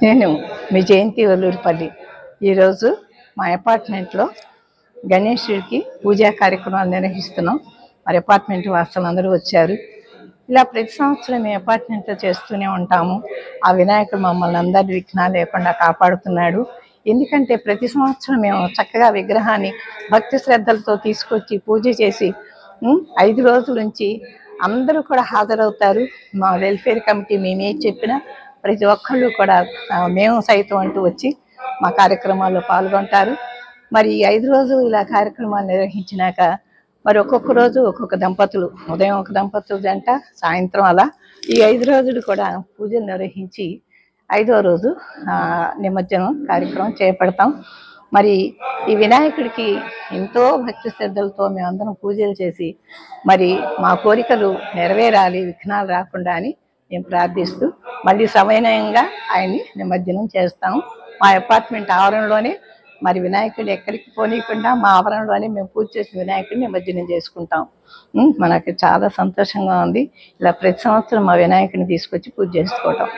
నేను మీ జయంతి ఒల్లూరుపల్లి. ఈరోజు మా అపార్ట్మెంట్లో గణేశుడికి పూజా కార్యక్రమాలు నిర్వహిస్తున్నాం. మరి అపార్ట్మెంట్ వాసులందరూ వచ్చారు. ఇలా ప్రతి సంవత్సరం మేము అపార్ట్మెంట్లో చేస్తూనే ఉంటాము. ఆ వినాయకుడు మమ్మల్ని అందరి విఘ్నాలు లేకుండా కాపాడుతున్నాడు. ఎందుకంటే ప్రతి సంవత్సరం మేము చక్కగా విగ్రహాన్ని భక్తి శ్రద్ధలతో తీసుకొచ్చి పూజ చేసి 5 రోజుల నుంచి అందరూ కూడా హాజరవుతారు. మా వెల్ఫేర్ కమిటీ మేమే చెప్పినా ప్రతి ఒక్కళ్ళు కూడా మేము సైతం అంటూ వచ్చి మా కార్యక్రమాల్లో పాల్గొంటారు. మరి ఈ 5 రోజులు ఇలా కార్యక్రమాలు నిర్వహించినాక మరి ఒక్కొక్క రోజు ఒక్కొక్క దంపతులు, ఉదయం ఒక దంపతులు జంట, సాయంత్రం అలా ఈ 5 రోజులు కూడా పూజలు నిర్వహించి 5వ రోజు నిమజ్జనం కార్యక్రమం చేపడతాం. మరి ఈ వినాయకుడికి ఎంతో భక్తి శ్రద్ధలతో మేమందరం పూజలు చేసి మరి మా కోరికలు నెరవేరాలి, విఘ్నాలు రాకుండా అని మేము ప్రార్థిస్తూ మళ్ళీ సమయంగా ఆయన్ని నిమజ్జనం చేస్తాము. మా అపార్ట్మెంట్ ఆవరణలోనే మరి వినాయకుడిని ఎక్కడికి పోనీయకుండా మా ఆవరణలోనే మేము పూజ చేసిన వినాయకుడిని నిమజ్జనం చేసుకుంటాం. మనకి చాలా సంతోషంగా ఉంది ఇలా ప్రతి సంవత్సరం మా వినాయకుడిని తీసుకొచ్చి పూజ చేసుకోవటం.